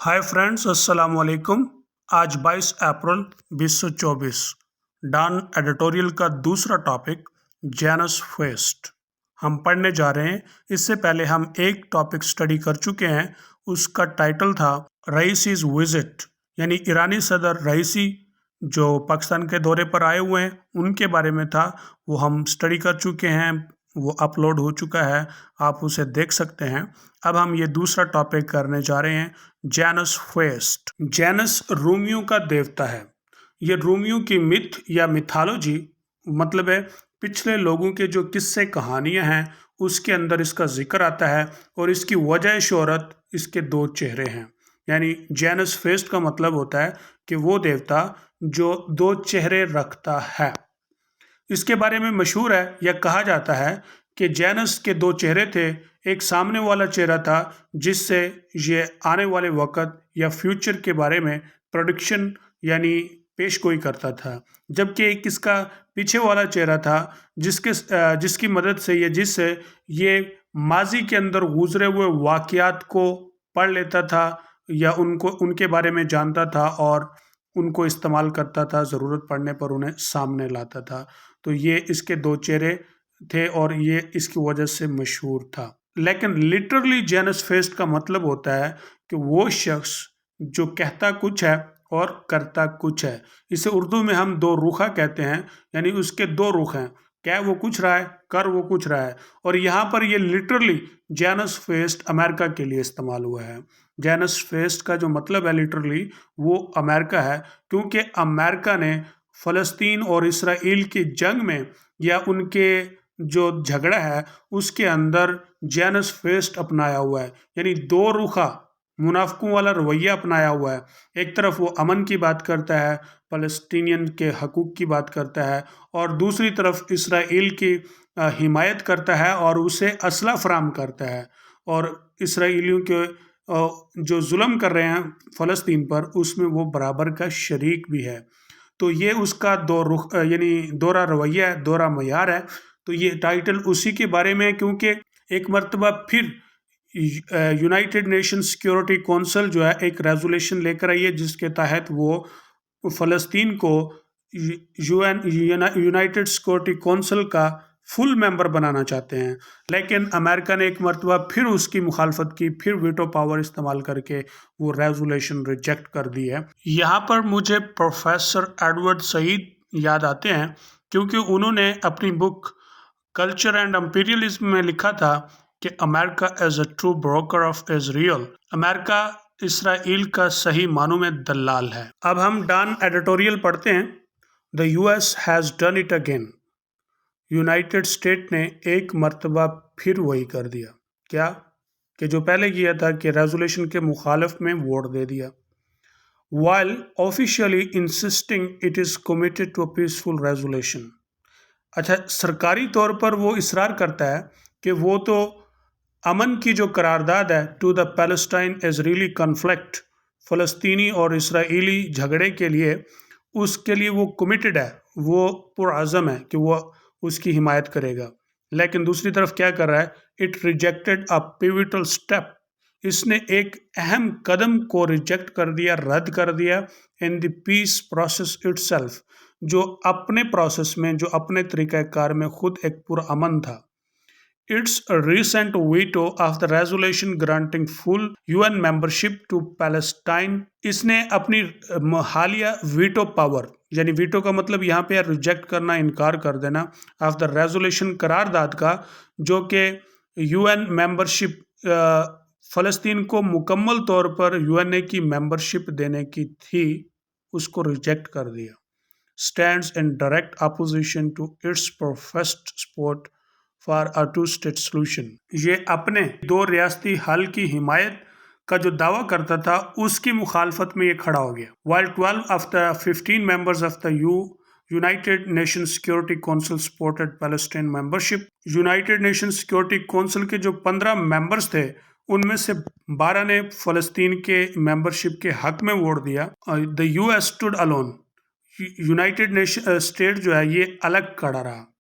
Hi friends, अस्सलाम वालेकुम। आज 22 अप्रैल 2024 डॉन एडिटोरियल का दूसरा टॉपिक जैनस फेस्ट हम पढ़ने जा रहे हैं। इससे पहले हम एक टॉपिक स्टडी कर चुके हैं। उसका टाइटल था रईसी's विजिट, यानी ईरानी सदर रईसी जो पाकिस्तान के दौरे पर आए हुए हैं उनके बारे में था। वो हम स्टडी कर चुके हैं, वो अपलोड हो चुका है, आप उसे देख सकते हैं। अब हम ये दूसरा टॉपिक करने जा रहे हैं, जैनस फेस्ट। जैनस रोमियो का देवता है। ये रोमियो की मिथ या मिथालोजी मतलब है पिछले लोगों के जो किस्से कहानियां हैं उसके अंदर इसका जिक्र आता है और इसकी वजह शोहरत इसके दो चेहरे हैं। यानी जैनस फेस्ट का मतलब होता है कि वो देवता जो दो चेहरे रखता है। इसके बारे में मशहूर है या कहा जाता है कि जैनस के दो चेहरे थे। एक सामने वाला चेहरा था जिससे ये आने वाले वक़्त या फ्यूचर के बारे में प्रेडिक्शन यानी पेशगोई करता था, जबकि एक इसका पीछे वाला चेहरा था जिसकी मदद से जिससे ये माजी के अंदर गुजरे हुए वाक़यात को पढ़ लेता था या उनके बारे में जानता था और उनको इस्तेमाल करता था, ज़रूरत पड़ने पर उन्हें सामने लाता था। तो ये इसके दो चेहरे थे और ये इसकी वजह से मशहूर था। लेकिन लिटरली जैनस फेस्ट का मतलब होता है कि वो शख्स जो कहता कुछ है और करता कुछ है। इसे उर्दू में हम दो रुखा कहते हैं, यानी उसके दो रुख हैं, कह वो कुछ रहा है, कर वो कुछ रहा है। और यहाँ पर ये लिटरली जैनस फेस्ट अमेरिका के लिए इस्तेमाल हुआ है। जैनस फेस्ट का जो मतलब है लिटरली वो अमेरिका है, क्योंकि अमेरिका ने फ़लस्तीन और इसराइल की जंग में या उनके जो झगड़ा है उसके अंदर जैनस फेस्ट अपनाया हुआ है, यानी दो रुखा मुनाफिकों वाला रवैया अपनाया हुआ है। एक तरफ वो अमन की बात करता है, फ़लस्तीनियन के हकूक़ की बात करता है, और दूसरी तरफ इसराइल की हिमायत करता है और उसे असला फराहम करता है, और इसराइलियों के जो जुल्म कर रहे हैं फ़लस्तीन पर उसमें वो बराबर का शरीक भी है। तो ये उसका दो रुख यानी दोहरा रवैया है, दोहरा मयार है। तो ये टाइटल उसी के बारे में है, क्योंकि एक मरतबा फिर यूनाइटेड नेशन सिक्योरिटी कौंसिल जो है एक रेजोल्यूशन लेकर आई है जिसके तहत वो फ़लस्तीन को यूनाइटेड सिक्योरिटी कौंसिल का फुल मेंबर बनाना चाहते हैं। लेकिन अमेरिका ने एक मरतबा फिर उसकी मुखालफत की, फिर वीटो पावर इस्तेमाल करके वो रेजोल्यूशन रिजेक्ट कर दी है। यहाँ पर मुझे प्रोफेसर एडवर्ड सईद याद आते हैं, क्योंकि उन्होंने अपनी बुक कल्चर एंड एम्पीरियलिज्म में लिखा था कि America as a true broker of Israel, America Israel का सही मानों में दलाल है। अब हम डॉन एडिटोरियल पढ़ते हैं। The US has done it again. United state ने एक मरतबा फिर वही कर दिया। क्या कि जो पहले किया था कि रेजोल्यूशन के मुखालिफ में वोट दे दिया। While officially insisting it is committed to a peaceful resolution. अच्छा, सरकारी तौर पर वो इसरार करता है कि वो तो अमन की जो करारदाद है to the Palestine Israeli conflict, फ़लस्तीनी और इसराइली झगड़े के लिए, उसके लिए वो कमिटेड है, वो पुरअज़म है कि वो उसकी हिमायत करेगा। लेकिन दूसरी तरफ क्या कर रहा है? It rejected a pivotal step. इसने एक अहम कदम को रिजेक्ट कर दिया, रद्द कर दिया in the peace process itself, जो अपने प्रोसेस में, जो अपने तरीक़ाकार में खुद एक पुरअमन था। Its recent veto of the resolution granting full UN membership to Palestine. इसने अपनी हालिया वीटो पावर, यानी वीटो का मतलब यहाँ पे रिजेक्ट करना, इनकार कर देना, ऑफ द रेजोल्यूशन करारदाद का, जो कि यूएन मेंबरशिप फ़लस्तीन को मुकम्मल तौर पर यूएनए की मेंबरशिप देने की थी, उसको रिजेक्ट कर दिया। Stands in direct opposition to its professed support for a two state solution. ये अपने दो रियासती हल की हिमायत का जो दावा करता था उसकी मुखालफत में ये खड़ा हो गया। While 12 of the 15 members of the United nation security council supported Palestine membership. United nation security council के जो 15 मेंबर्स थे उनमें से 12 ने फ़लस्तीन के मेंबरशिप के हक में वोट दिया। The US stood alone. United nation state जो है ये अलग खड़ा रहा।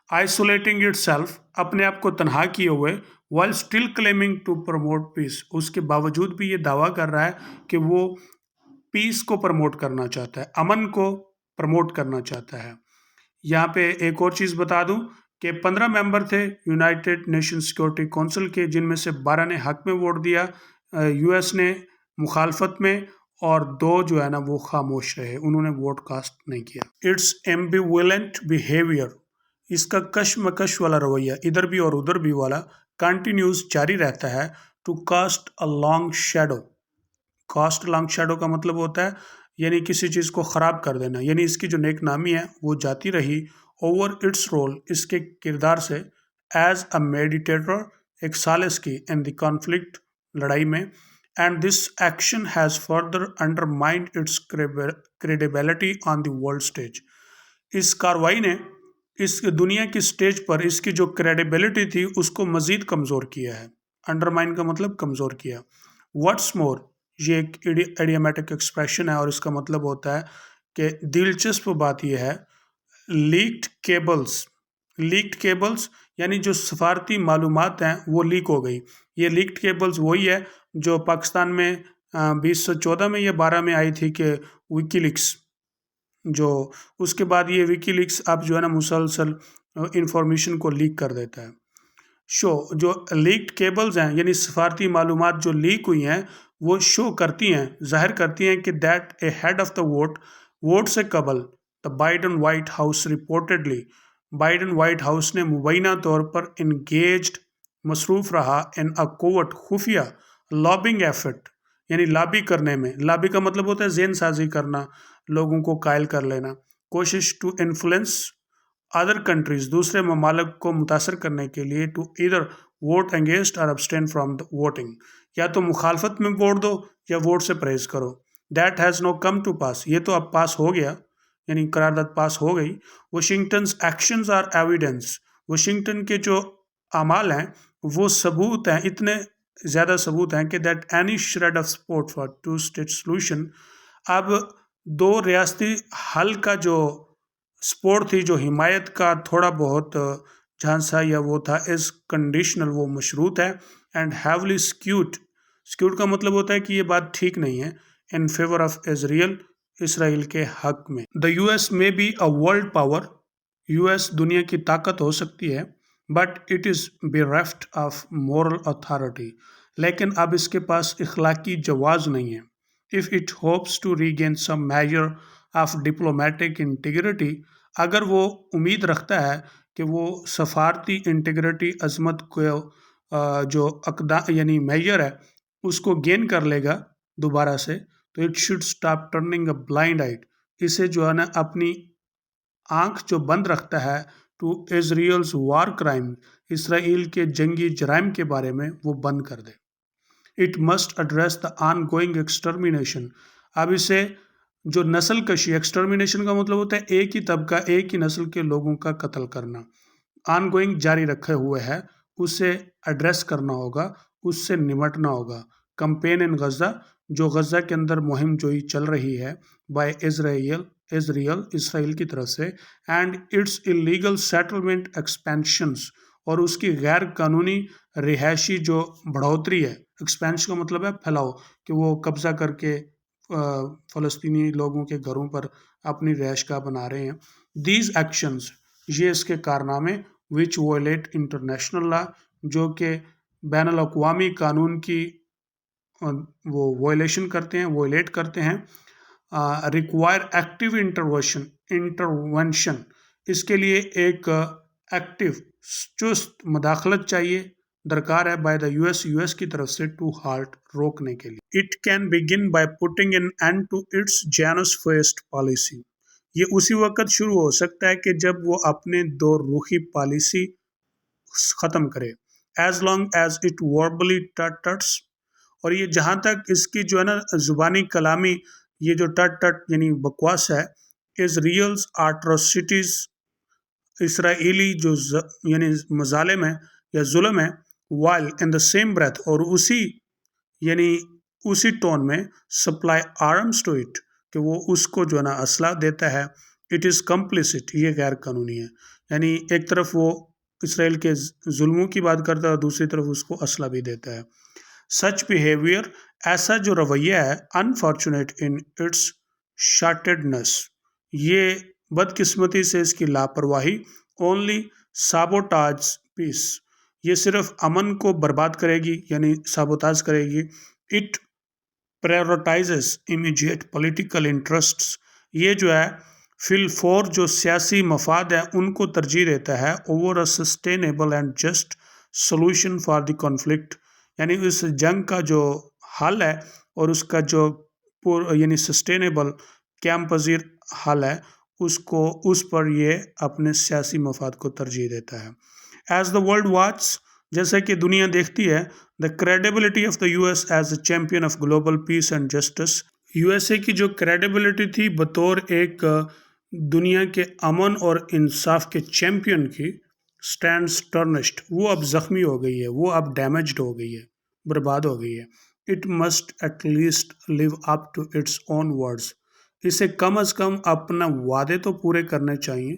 आइसोलेटिंग इटसेल्फ, अपने आप को तनहा किए हुए, while still claiming to promote peace. उसके बावजूद भी ये दावा कर रहा है कि वो पीस को प्रमोट करना चाहता है, अमन को प्रमोट करना चाहता है। यहाँ पे एक और चीज़ बता दूं कि 15 मेंबर थे यूनाइटेड नेशन सिक्योरिटी काउंसिल के, जिनमें से 12 ने हक में वोट दिया, यूएस ने मुखालफत में, और 2 जो है ना वो खामोश रहे, उन्होंने वोट कास्ट नहीं किया। इट्स एम्बिवेलेंट बिहेवियर, इसका कशमकश वाला रवैया, इधर भी और उधर भी वाला, कंटिन्यूज जारी रहता है। To cast a long shadow, cast long shadow का मतलब होता है यानी किसी चीज़ को ख़राब कर देना, यानी इसकी जो नेक नामी है वो जाती रही ओवर इट्स रोल, इसके किरदार से, एज अ मेडिटेटर, एक सालिस की, इन द कॉन्फ्लिक्ट, लड़ाई में, and this action has further undermined it's credibility on the world stage. इस कार्रवाई ने इस दुनिया की स्टेज पर इसकी जो क्रेडिबिलिटी थी उसको मज़ीद कमज़ोर किया है। अंडरमाइन का मतलब कमज़ोर किया। व्हाट्स मोर, ये एक इडियोमेटिक एक्सप्रेशन है और इसका मतलब होता है कि दिलचस्प बात यह है, लीक्ड केबल्स यानी जो सफारती मालूमात हैं वो लीक हो गई। ये लीक्ड केबल्स वही है जो पाकिस्तान में 2014 में या 12 में आई थी कि विकीलीक्स, जो उसके बाद ये विकीलीक्स अब जो है ना मुसलसल इंफॉर्मेशन को लीक कर देता है। जो लीक्ड केबल्स हैं यानी सफारती मालूमात जो लीक हुई हैं वो शो करती हैं, जाहिर करती हैं कि that A head of the vote से कबल the Biden white house reportedly, Biden white house ने मुबैना तौर पर इंगेज्ड, मसरूफ़ रहा, इन अ कोवर्ट, खुफिया, लॉबिंग एफर्ट, यानी लॉबी करने में, लॉबी का मतलब होता है ज़हन साजी करना, लोगों को कायल कर लेना, कोशिश टू इन्फ्लुएंस अदर कंट्रीज, दूसरे ममालिक को मुतासर करने के लिए, टू इधर वोट अगेंस्ट और अब्सटेन फ्राम द वोटिंग, या तो मुखालफत में वोट दो या वोट से परहेज करो। That has no come to pass, ये तो अब पास हो गया, यानी करारदाद पास हो गई। वाशिंगटन्स एक्शंस आर एविडेंस, वाशिंगटन के जो अमाल हैं वो सबूत हैं, इतने ज़्यादा सबूत हैं कि that any shred of support for two state solution, अब 2 रियासती हल का जो सपोर्ट थी, जो हिमायत का थोड़ा बहुत झांसा या वो था, इस कंडीशनल, वो मशरूत है, एंड हैवली स्क्यूड का मतलब होता है कि ये बात ठीक नहीं है, इन फेवर ऑफ इजराइल, इसराइल के हक में। The US may be a world power, US दुनिया की ताकत हो सकती है, but it is bereft of moral authority, लेकिन अब इसके पास इखलाकी जवाज़ नहीं है। If it hopes to regain some measure of diplomatic integrity, अगर वो उम्मीद रखता है कि वो सफारती इंटीग्रिटी, अजमत को जो अकदा यानी मेजर है उसको गेन कर लेगा दोबारा से, तो it should stop turning a blind eyed, इसे जो है ना अपनी आंख जो बंद रखता है टू इजराइल्स वार क्राइम, इसराइल के जंगी जराइम के बारे में वो बंद कर दे। It must address the ongoing extermination, अब इसे जो नस्ल कशी, एक्सटर्मिनेशन का मतलब होता है एक ही तबका, एक ही नस्ल के लोगों का कत्ल करना, ऑन गोइंग जारी रखे हुए है, उसे एड्रेस करना होगा, उससे निमटना होगा। कंपेन इन गज़ा, जो गज़ा के अंदर मुहिम जोई चल रही है, बाय इसराइल की तरफ से, and it's illegal settlement expansions, और उसकी गैर कानूनी रिहायशी जो बढ़ोतरी है, एक्सपेंशन का मतलब है फैलाव, कि वो कब्ज़ा करके फ़लस्तीनी लोगों के घरों पर अपनी रिहाइशगाह बना रहे हैं। दीज एक्शंस, ये इसके कारनामे, विच वोलेट इंटरनेशनल लॉ, जो कि बैनुल अक़वामी कानून की वो वोलेशन करते हैं, वोलेट करते हैं। रिक्वायर एक्टिव इंटरवेंशन, इसके लिए एक एक्टिव चुस्त मदाखलत चाहिए, दरकार है, बाय द यूएस की तरफ से, टू हाल्ट, रोकने के लिए। It can begin by putting an end to its genus first policy, ये उसी वक्त शुरू हो सकता है कि जब वो अपने 2 रुखी पॉलिसी ख़त्म करे, as long as it verbally tuts, और ये जहाँ तक इसकी जो है ना ज़ुबानी कलामी, ये जो टट यानी बकवास है, इजराइल्स एट्रोसिटीज़, इसराइली जो यानी मजालिम है या जुल्म है, while in the same breath, और उसी यानी उसी टोन में, सप्लाई आर्म्स टू इट, कि वो उसको जो है ना असला देता है, इट इज़ कम्प्लिसिट, ये गैर कानूनी है, यानी एक तरफ वो اسرائیل کے ظلموں کی بات کرتا ہے اور دوسری طرف اس کو اسلحہ بھی دیتا ہے. سچ بیہیویئر، ایسا جو رویہ ہے، انفارچونیٹ ان اٹس شارٹیڈنس، یہ بدقسمتی سے اس کی لاپرواہی، اونلی سابوٹاج پیس، یہ صرف امن کو برباد کرے گی، یعنی سابوتاج کرے گی. اٹ پریورٹائزز امیجیٹ پولیٹیکل انٹرسٹس، یہ جو ہے فی الفور جو سیاسی مفاد ہیں ان کو ترجیح دیتا ہے over a sustainable and just solution for the conflict, یعنی اس جنگ کا جو حل ہے اور اس کا جو یعنی سسٹینیبل قیام پذیر حل ہے اس پر یہ اپنے سیاسی مفاد کو ترجیح دیتا ہے. ایز دا ورلڈ واچس، جیسا کہ دنیا دیکھتی ہے، the credibility of the U S as a champion of global peace and justice, U S A کی جو کریڈیبلٹی تھی بطور ایک دنیا کے امن اور انصاف کے چیمپئن کی، اسٹینڈس ٹرنشڈ، وہ اب زخمی ہو گئی ہے، وہ اب ڈیمیجڈ ہو گئی ہے، برباد ہو گئی ہے. It must at least live up to its own words, اسے کم از کم اپنا وعدے تو پورے کرنے چاہیے.